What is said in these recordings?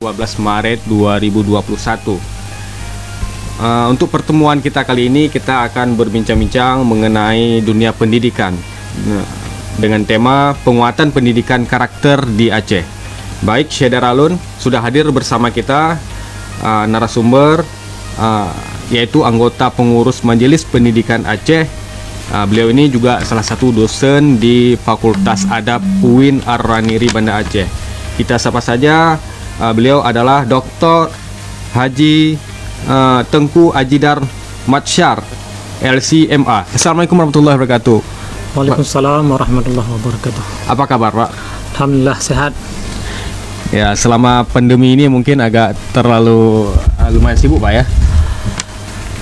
12 Maret 2021. Untuk pertemuan kita kali ini, kita akan berbincang-bincang mengenai dunia pendidikan dengan tema penguatan pendidikan karakter di Aceh. Baik, Syedar Alun sudah hadir bersama kita, narasumber yaitu anggota pengurus Majelis Pendidikan Aceh. Beliau ini juga salah satu dosen di Fakultas Adab UIN Ar-Raniri Banda Aceh. Kita sapa saja. Beliau adalah Dr. Haji Tengku Ajidar Matsyar, LCMA. Assalamualaikum warahmatullahi wabarakatuh. Waalaikumsalam warahmatullahi wabarakatuh. Apa kabar, Pak? Alhamdulillah sehat. Ya, selama pandemi ini mungkin agak terlalu lumayan sibuk, Pak ya?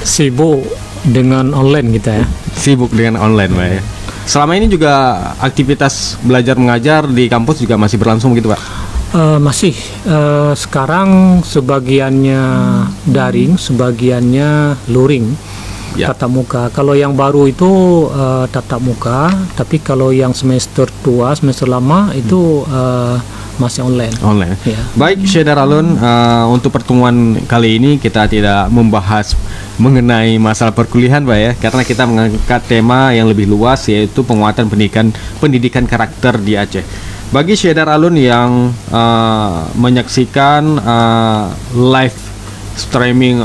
Sibuk dengan online kita ya. Sibuk dengan online, Pak ya. Selama ini juga aktivitas belajar mengajar di kampus juga masih berlangsung gitu, Pak? Masih. Sekarang sebagiannya daring, sebagiannya luring, tatap muka. Kalau yang baru itu tatap muka, tapi kalau yang semester tua, semester lama itu masih online. Online. Ya. Baik, Syedar Alun, untuk pertemuan kali ini kita tidak membahas mengenai masalah perkuliahan, Pak ya, karena kita mengangkat tema yang lebih luas, yaitu penguatan pendidikan karakter di Aceh. Bagi Syedar Alun yang menyaksikan live streaming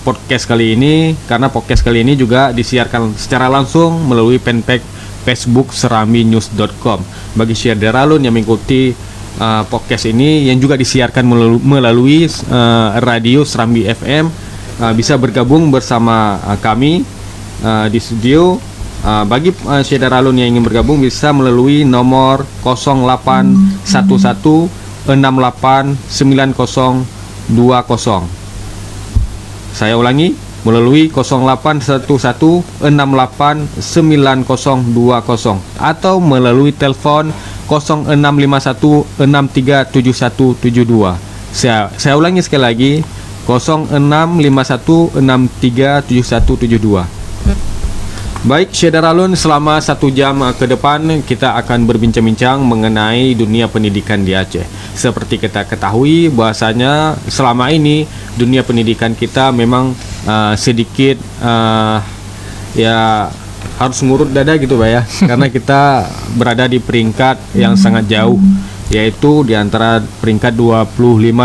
podcast kali ini, karena podcast kali ini juga disiarkan secara langsung melalui fanpage Facebook seraminews.com. Bagi Syedar Alun yang mengikuti podcast ini yang juga disiarkan melalui radio Serambi FM, bisa bergabung bersama kami di studio. Bagi Syedar Alun yang ingin bergabung bisa melalui nomor 0811689020. Saya ulangi, melalui 0811689020 atau melalui telepon 0651637172. Saya ulangi sekali lagi, 0651637172. Baik, Syedar Alun, selama 1 jam ke depan kita akan berbincang-bincang mengenai dunia pendidikan di Aceh. Seperti kita ketahui bahwasanya selama ini dunia pendidikan kita memang sedikit ya harus ngurut dada gitu, Pak ya, karena kita berada di peringkat yang sangat jauh, yaitu di antara peringkat 25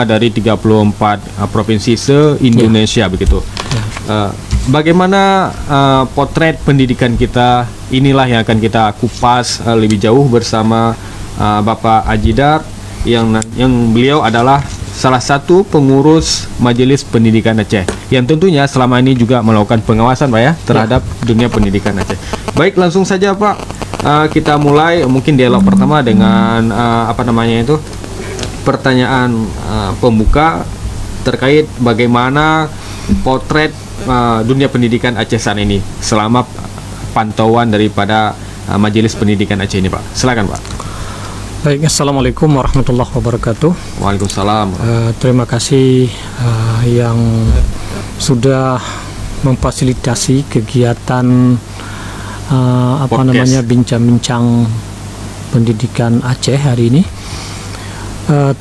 dari 34 provinsi se-Indonesia begitu. Bagaimana potret pendidikan kita, inilah yang akan kita kupas lebih jauh bersama Bapak Ajidar yang beliau adalah salah satu pengurus Majelis Pendidikan Aceh yang tentunya selama ini juga melakukan pengawasan, Pak ya, terhadap dunia pendidikan Aceh. Baik, langsung saja, Pak. Kita mulai mungkin dialog pertama dengan pertanyaan pembuka terkait bagaimana potret dunia pendidikan Aceh saat ini selama pantauan daripada Majelis Pendidikan Aceh ini, Pak. Silakan, Pak. Baik, assalamualaikum warahmatullahi wabarakatuh. Waalaikumsalam. Terima kasih yang sudah memfasilitasi kegiatan bincang-bincang pendidikan Aceh hari ini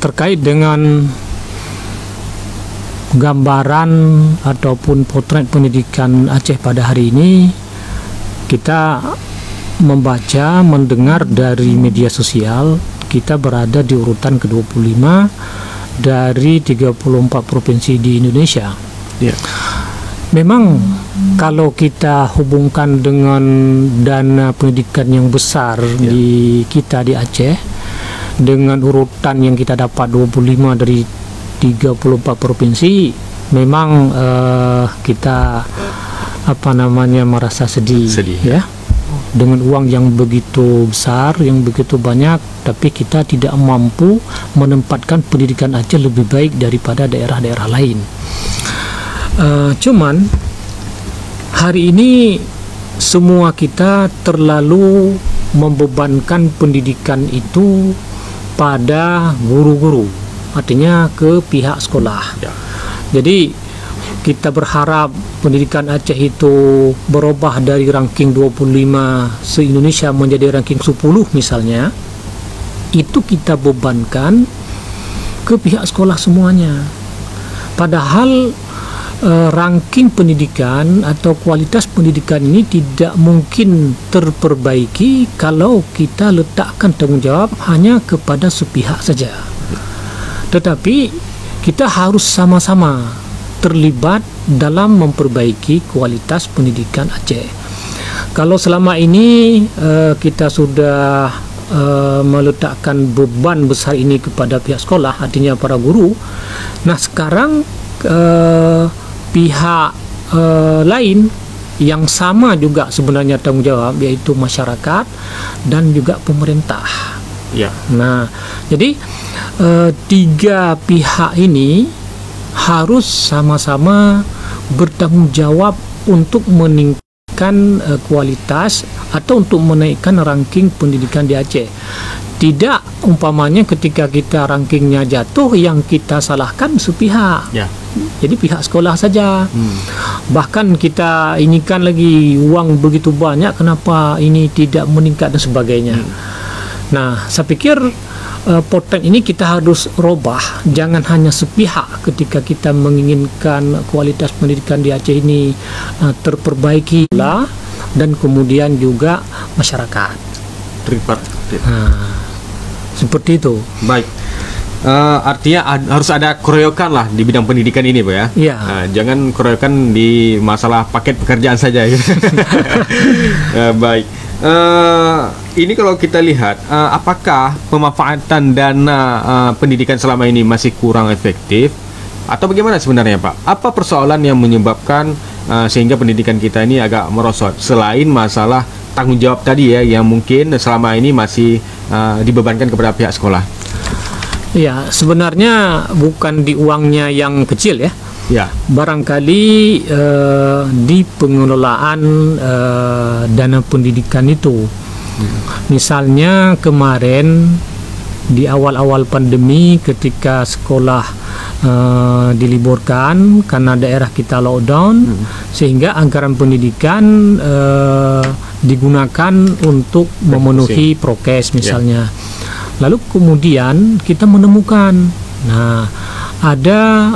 terkait dengan gambaran ataupun potret pendidikan Aceh pada hari ini. Kita membaca, mendengar dari media sosial, kita berada di urutan ke-25 dari 34 provinsi di Indonesia. Memang kalau kita hubungkan dengan dana pendidikan yang besar di Aceh, dengan urutan yang kita dapat 25 dari 34 provinsi, memang kita merasa sedih ya, dengan uang yang begitu besar, yang begitu banyak, tapi kita tidak mampu menempatkan pendidikan Aceh lebih baik daripada daerah-daerah lain. Cuman hari ini semua kita terlalu membebankan pendidikan itu pada guru-guru, artinya ke pihak sekolah. Jadi kita berharap pendidikan Aceh itu berubah dari ranking 25 se-Indonesia menjadi ranking 10 misalnya. Itu kita bebankan ke pihak sekolah semuanya. Padahal ranking pendidikan atau kualitas pendidikan ini tidak mungkin terperbaiki kalau kita letakkan tanggung jawab hanya kepada sepihak saja. Tetapi kita harus sama-sama terlibat dalam memperbaiki kualitas pendidikan Aceh. Kalau selama ini kita sudah meletakkan beban besar ini kepada pihak sekolah, artinya para guru. Nah, sekarang pihak lain yang sama juga sebenarnya tanggung jawab, yaitu masyarakat dan juga pemerintah. Ya. Nah, jadi tiga pihak ini harus sama-sama bertanggung jawab untuk meningkatkan kualitas atau untuk menaikkan ranking pendidikan di Aceh. Tidak umpamanya ketika kita rankingnya jatuh, yang kita salahkan sepihak. Ya. Jadi pihak sekolah saja. Bahkan kita inikan lagi uang begitu banyak, kenapa ini tidak meningkat dan sebagainya. Nah, saya pikir potret ini kita harus robah. Jangan hanya sepihak ketika kita menginginkan kualitas pendidikan di Aceh ini terperbaiki lah, dan kemudian juga masyarakat. Tripartit. Seperti itu. Baik. Artinya harus ada keroyokan lah di bidang pendidikan ini, Pak ya. Iya. Jangan keroyokan di masalah paket pekerjaan saja. Baik. Ini kalau kita lihat, apakah pemanfaatan dana pendidikan selama ini masih kurang efektif, atau bagaimana sebenarnya, Pak? Apa persoalan yang menyebabkan sehingga pendidikan kita ini agak merosot, selain masalah tanggung jawab tadi ya, yang mungkin selama ini masih dibebankan kepada pihak sekolah? Ya, sebenarnya bukan di uangnya yang kecil ya. Ya. Barangkali di pengelolaan dana pendidikan itu. Misalnya kemarin di awal-awal pandemi, ketika sekolah diliburkan karena daerah kita lockdown, sehingga anggaran pendidikan digunakan untuk memenuhi prokes misalnya. Lalu kemudian kita menemukan, nah, ada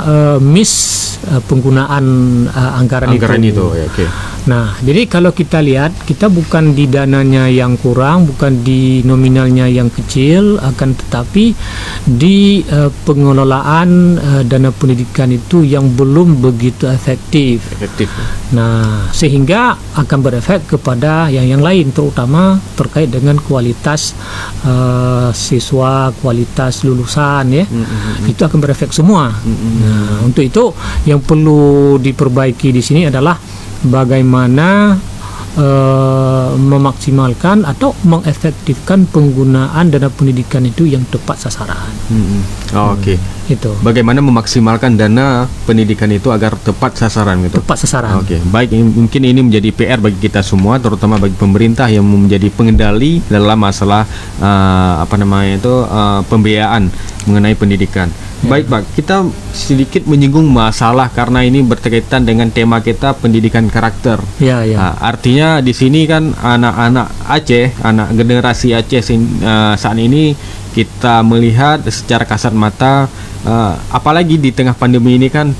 penggunaan anggaran itu. Ya, okay. Nah, jadi kalau kita lihat, kita bukan di dananya yang kurang, bukan di nominalnya yang kecil, akan tetapi di pengelolaan dana pendidikan itu yang belum begitu efektif. Nah, sehingga akan berefek kepada yang lain, terutama terkait dengan kualitas siswa, kualitas lulusan ya. Itu akan berefek semua. Nah, untuk itu yang perlu diperbaiki di sini adalah bagaimana memaksimalkan atau mengefektifkan penggunaan dana pendidikan itu yang tepat sasaran. Oke. Itu. Bagaimana memaksimalkan dana pendidikan itu agar tepat sasaran gitu. Tepat sasaran. Oke. Baik, mungkin ini menjadi PR bagi kita semua, terutama bagi pemerintah yang menjadi pengendali dalam masalah pembiayaan mengenai pendidikan. Baik, Pak, kita sedikit menyinggung masalah karena ini berkaitan dengan tema kita pendidikan karakter. Ya. Artinya di sini kan anak-anak Aceh, anak generasi Aceh saat ini kita melihat secara kasat mata, apalagi di tengah pandemi ini kan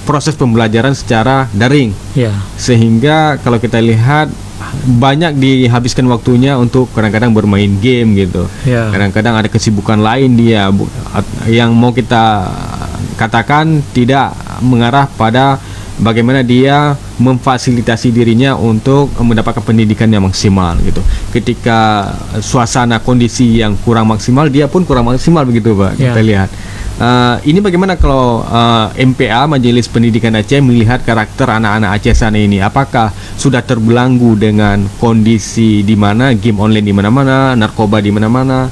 proses pembelajaran secara daring. Ya. Sehingga kalau kita lihat banyak dihabiskan waktunya untuk kadang-kadang bermain game gitu. Ya. Kadang-kadang ada kesibukan lain dia yang mau kita katakan tidak mengarah pada bagaimana dia memfasilitasi dirinya untuk mendapatkan pendidikan yang maksimal gitu. Ketika suasana kondisi yang kurang maksimal, dia pun kurang maksimal begitu, Pak. Ya. Kita lihat. Ini bagaimana kalau MPA Majelis Pendidikan Aceh melihat karakter anak-anak Aceh sana ini? Apakah sudah terbelenggu dengan kondisi di mana game online di mana-mana, narkoba di mana-mana,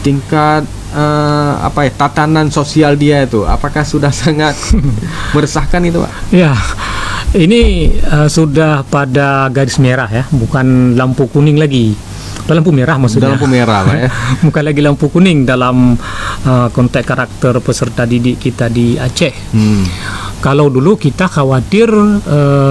tingkat tatanan sosial dia itu, apakah sudah sangat meresahkan itu, Pak? Ya, ini sudah pada garis merah ya, bukan lampu kuning lagi. Lampu merah maksudnya. Lampu merah, Pak ya. Bukan lagi lampu kuning dalam konteks karakter peserta didik kita di Aceh. Kalau dulu kita khawatir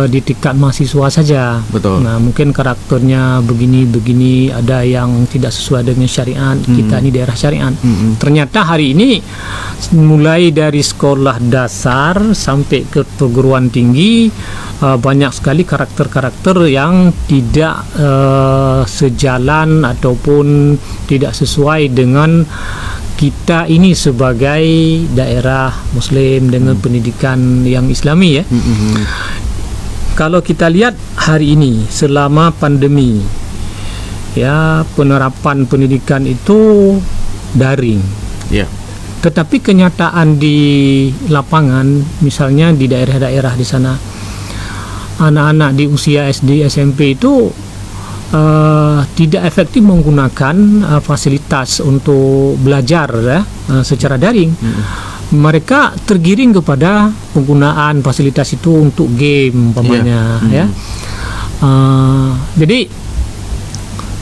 di tingkat mahasiswa saja. Betul. Nah, mungkin karakternya begini-begini, ada yang tidak sesuai dengan syariat. Kita ini daerah syariat. Ternyata hari ini mulai dari sekolah dasar sampai ke perguruan tinggi banyak sekali karakter-karakter yang tidak sejalan ataupun tidak sesuai dengan kita ini sebagai daerah Muslim dengan pendidikan yang Islami ya. Kalau kita lihat hari ini selama pandemi, ya penerapan pendidikan itu daring. Ya. Tetapi kenyataan di lapangan, misalnya di daerah-daerah di sana, anak-anak di usia SD, SMP itu tidak efektif menggunakan fasilitas untuk belajar ya, secara daring. Mereka tergiring kepada penggunaan fasilitas itu untuk game umpamanya ya. Jadi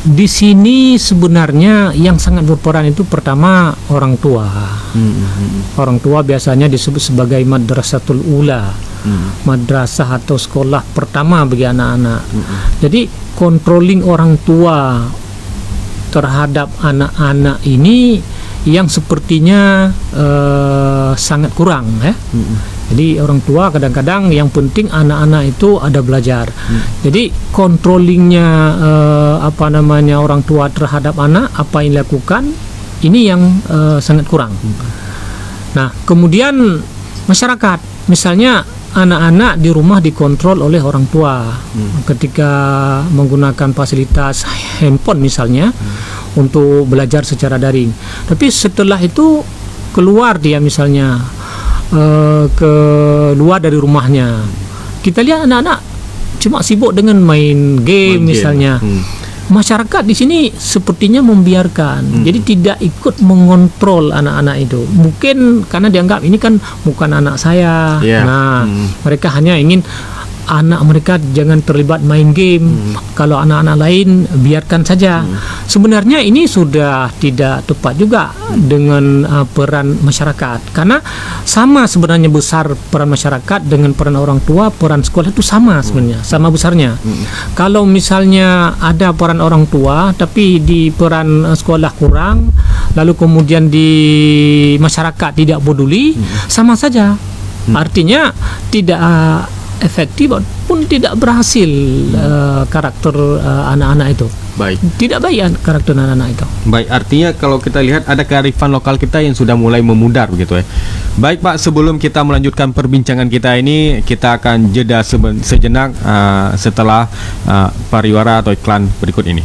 di sini sebenarnya yang sangat berperan itu pertama orang tua. Orang tua biasanya disebut sebagai madrasatul ula, madrasah atau sekolah pertama bagi anak-anak. Jadi controlling orang tua terhadap anak-anak ini yang sepertinya sangat kurang ya. Jadi orang tua kadang-kadang yang penting anak-anak itu ada belajar. Jadi controllingnya orang tua terhadap anak, apa yang dilakukan ini yang sangat kurang. Nah, kemudian masyarakat, misalnya anak-anak di rumah dikontrol oleh orang tua ketika menggunakan fasilitas handphone misalnya untuk belajar secara daring. Tapi setelah itu keluar dia misalnya keluar dari rumahnya, kita lihat anak-anak cuma sibuk dengan main game misalnya. Masyarakat di sini sepertinya membiarkan, jadi tidak ikut mengontrol anak-anak itu. Mungkin karena dianggap ini kan bukan anak saya. Nah, mereka hanya ingin anak mereka jangan terlibat main game. Kalau anak-anak lain biarkan saja. Sebenarnya ini sudah tidak tepat juga dengan peran masyarakat, karena sama sebenarnya besar peran masyarakat dengan peran orang tua. Peran sekolah itu sama sebenarnya, sama besarnya. Kalau misalnya ada peran orang tua tapi di peran sekolah kurang, lalu kemudian di masyarakat tidak peduli, sama saja. Artinya tidak efektif pun tidak berhasil karakter anak-anak itu. Baik. Tidak baik karakter anak-anak itu. Baik, artinya kalau kita lihat ada kearifan lokal kita yang sudah mulai memudar begitu ya. Baik Pak, sebelum kita melanjutkan perbincangan kita ini, kita akan jeda sejenak setelah pariwara atau iklan berikut ini.